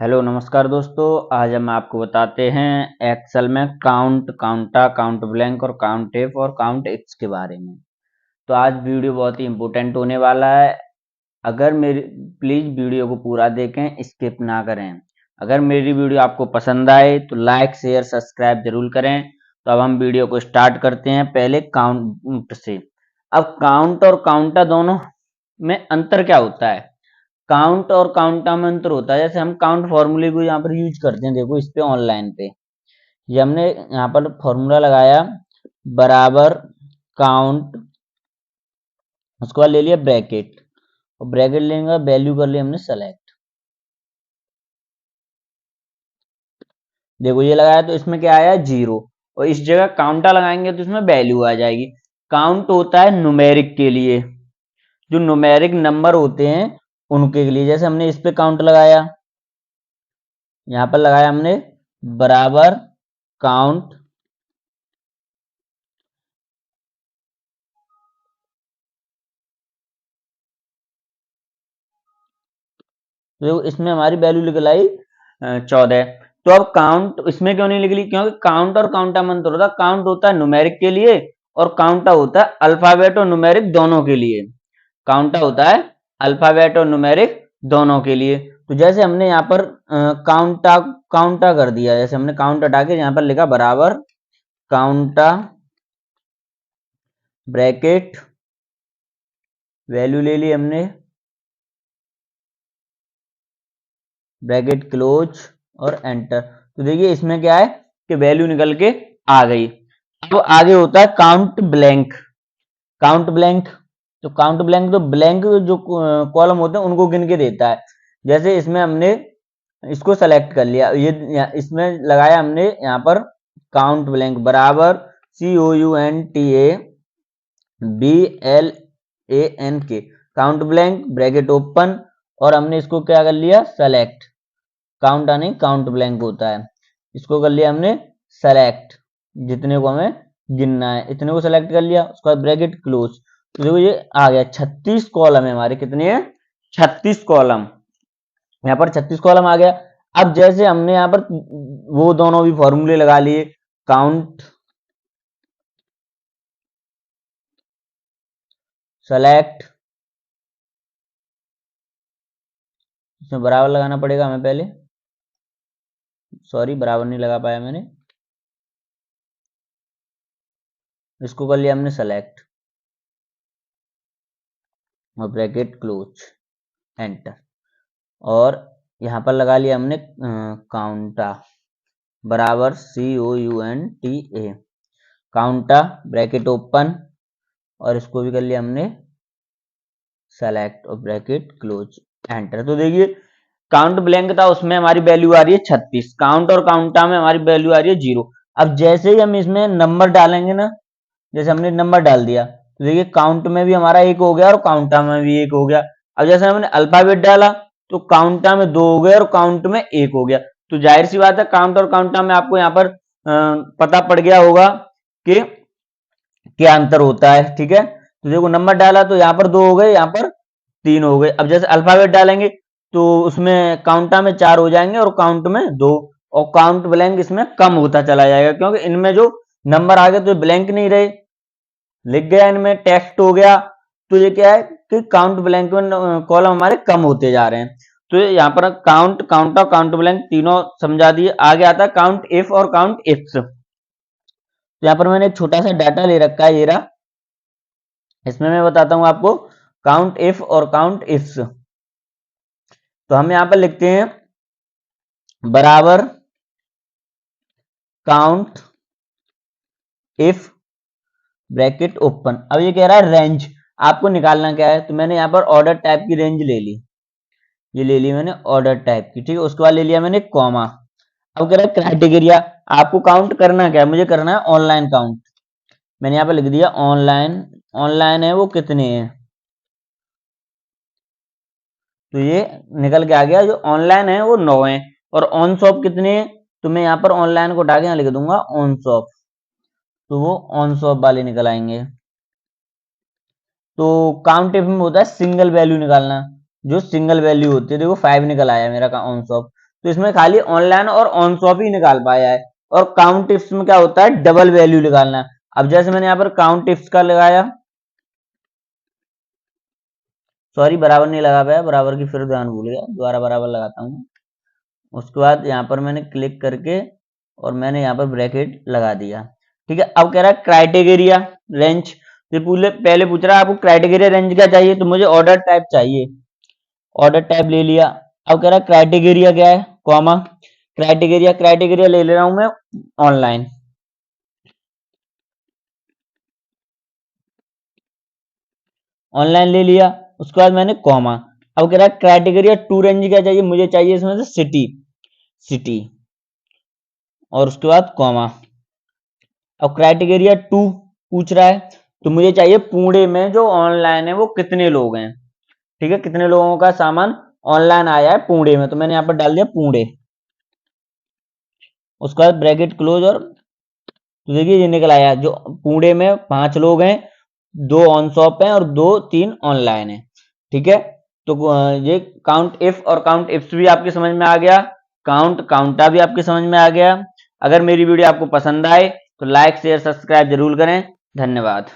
Hello नमस्कार दोस्तों। आज हम आपको बताते हैं एक्सेल में काउंट, काउंटा, काउंट ब्लैंक और काउंट एफ और काउंट एक्स के बारे में। तो आज वीडियो बहुत ही इम्पोर्टेंट होने वाला है। अगर मेरी प्लीज वीडियो को पूरा देखें, स्किप ना करें। अगर मेरी वीडियो आपको पसंद आए तो लाइक शेयर सब्सक्राइब जरूर करें। तो अब हम वीडियो को स्टार्ट करते हैं पहले काउंट से। अब काउंट और काउंटा दोनों में अंतर क्या होता है? काउंट और काउंटा में अंतर होता है। जैसे हम काउंट फॉर्मूले को यहाँ पर यूज करते हैं, देखो इस पे ऑनलाइन पे ये हमने यहाँ पर फॉर्मूला लगाया बराबर काउंट, उसके बाद ले लिया ब्रैकेट और ब्रैकेट लेने के बाद वैल्यू कर लिया हमने सेलेक्ट। देखो ये लगाया तो इसमें क्या आया, 0। और इस जगह काउंटा लगाएंगे तो इसमें वैल्यू आ जाएगी। काउंट होता है न्यूमेरिक के लिए, जो न्यूमेरिक नंबर होते हैं उनके लिए। जैसे हमने इस पे काउंट लगाया, यहाँ पर लगाया हमने बराबर काउंट, तो इसमें हमारी वैल्यू निकल आई 14। तो अब काउंट इसमें क्यों नहीं निकली? क्योंकि काउंट और काउंटा में अंतर होता है। काउंट होता है न्यूमेरिक के लिए और काउंटा होता है अल्फाबेट और न्यूमेरिक दोनों के लिए। काउंटा होता है अल्फाबेट और न्यूमेरिक दोनों के लिए। तो जैसे हमने यहाँ पर काउंटा काउंटा कर दिया, जैसे हमने काउंट हटा के यहाँ पर लिखा बराबर काउंटा ब्रैकेट, वैल्यू ले ली हमने, ब्रैकेट क्लोज और एंटर। तो देखिए इसमें क्या है कि वैल्यू निकल के आ गई। अब आगे होता है काउंट ब्लैंक। काउंट ब्लैंक, तो काउंट ब्लैंक तो ब्लैंक जो कॉलम होते हैं उनको गिन के देता है। जैसे इसमें हमने इसको सेलेक्ट कर लिया, ये इसमें लगाया हमने यहाँ पर काउंट ब्लैंक बराबर COUNTABLANK, count blank bracket open और हमने इसको क्या कर लिया, सेलेक्ट। काउंट नहीं, काउंट ब्लैंक होता है। इसको कर लिया हमने सेलेक्ट, जितने को हमें गिनना है इतने को सेलेक्ट कर लिया, उसके बाद ब्रैकेट क्लोज। तो देखो ये आ गया 36 कॉलम है हमारे। कितने हैं? 36 कॉलम। यहाँ पर 36 कॉलम आ गया। अब जैसे हमने यहाँ पर वो दोनों भी फॉर्मूले लगा लिए, काउंट सेलेक्ट, इसमें बराबर लगाना पड़ेगा हमें पहले, सॉरी बराबर नहीं लगा पाया मैंने। इसको कर लिया हमने सेलेक्ट और ब्रैकेट क्लोज एंटर। और यहाँ पर लगा लिया हमने काउंटा बराबर COUNTA, काउंटा ब्रैकेट ओपन और इसको भी कर लिया हमने सेलेक्ट और ब्रैकेट क्लोज एंटर। तो देखिए काउंट ब्लैंक था, उसमें हमारी वैल्यू आ रही है 36। काउंट और काउंटा में हमारी वैल्यू आ रही है 0। अब जैसे ही हम इसमें नंबर डालेंगे ना, जैसे हमने नंबर डाल दिया तो देखिए काउंट में भी हमारा 1 हो गया और काउंटा में भी 1 हो गया। अब जैसे हमने अल्फाबेट डाला तो काउंटा में 2 हो गए और काउंट में 1 हो गया। तो जाहिर सी बात है काउंट और काउंटा में आपको यहाँ पर पता पड़ गया होगा कि क्या अंतर होता है। ठीक है, तो देखो नंबर डाला तो यहाँ पर 2 हो गए, यहाँ पर 3 हो गए। अब जैसे अल्फाबेट डालेंगे तो उसमें काउंटा में 4 हो जाएंगे और काउंट में 2, और काउंट ब्लैंक इसमें कम होता चला जाएगा क्योंकि इनमें जो नंबर आ गए तो ब्लैंक नहीं रहे, लिख गया इनमें टेक्स्ट हो गया। तो ये क्या है कि काउंट ब्लैंक में कॉलम हमारे कम होते जा रहे हैं। तो यहाँ पर काउंट, काउंटा, काउंट ब्लैंक तीनों समझा दिए। आगे आता है काउंट इफ और काउंट इफ्स। तो यहाँ पर मैंने एक छोटा सा डाटा ले रखा है, ये रहा। इसमें मैं बताता हूँ आपको काउंट इफ और काउंट इफ्स। तो हम यहाँ पर लिखते हैं बराबर काउंट इफ ब्रैकेट ओपन। अब ये कह रहा है रेंज, आपको निकालना क्या है? तो मैंने यहाँ पर ऑर्डर टाइप की रेंज ले ली, ये ले ली मैंने ऑर्डर टाइप की। ठीक है, उसके बाद ले लिया मैंने कॉमा। अब कह रहा है क्राइटेरिया, आपको काउंट करना क्या है? मुझे करना है ऑनलाइन काउंट। मैंने यहाँ पे लिख दिया ऑनलाइन। ऑनलाइन है वो कितने हैं, तो ये निकल के आ गया। जो ऑनलाइन है वो 9 है। और ऑन शॉप कितने हैं? तो मैं यहाँ पर ऑनलाइन को उठा के यहाँ लिख दूंगा ऑन शॉप, तो वो ऑन शॉप वाले निकल आएंगे। तो काउंट इफ में होता है सिंगल वैल्यू निकालना, जो सिंगल वैल्यू होती है। देखो 5 निकल आया मेरा का ऑन शॉप। तो इसमें खाली ऑनलाइन और ऑन शॉप ही निकाल पाया है। और काउंट इफ्स में क्या होता है, डबल वैल्यू निकालना है। अब जैसे मैंने यहाँ पर काउंट इफ्स का लगाया, सॉरी बराबर नहीं लगा पाया, बराबर की फिर ध्यान भूल गया, दोबारा बराबर लगाता हूँ। उसके बाद यहाँ पर मैंने क्लिक करके और मैंने यहाँ पर ब्रैकेट लगा दिया। ठीक है, अब कह रहा है क्राइटेरिया रेंज, तो पहले पूछ रहा है आपको क्राइटेरिया रेंज क्या चाहिए, तो मुझे ऑर्डर टाइप चाहिए, ऑर्डर टाइप ले लिया। अब कह रहा है क्राइटेरिया क्या है, कॉमा क्राइटेरिया ले ले रहा हूं मैं ऑनलाइन, ऑनलाइन ले लिया। उसके बाद मैंने कॉमा। अब कह रहा है क्राइटेरिया टू रेंज क्या चाहिए, मुझे चाहिए इसमें से सिटी, सिटी, और उसके बाद कॉमा। अब क्राइटेरिया टू पूछ रहा है, तो मुझे चाहिए पुणे में जो ऑनलाइन है वो कितने लोग हैं। ठीक है, कितने लोगों का सामान ऑनलाइन आया है पुणे में, तो मैंने यहाँ पर डाल दिया पुणे। उसके बाद ब्रैकेट क्लोज, और तो देखिए ये निकल आया, जो पुणे में 5 लोग हैं, 2 ऑन शॉप हैं और 2-3 ऑनलाइन है। ठीक है, तो ये काउंट इफ और काउंट इफ्स भी आपके समझ में आ गया, काउंट काउंटा भी आपके समझ में आ गया। अगर मेरी वीडियो आपको पसंद आए तो लाइक शेयर सब्सक्राइब जरूर करें। धन्यवाद।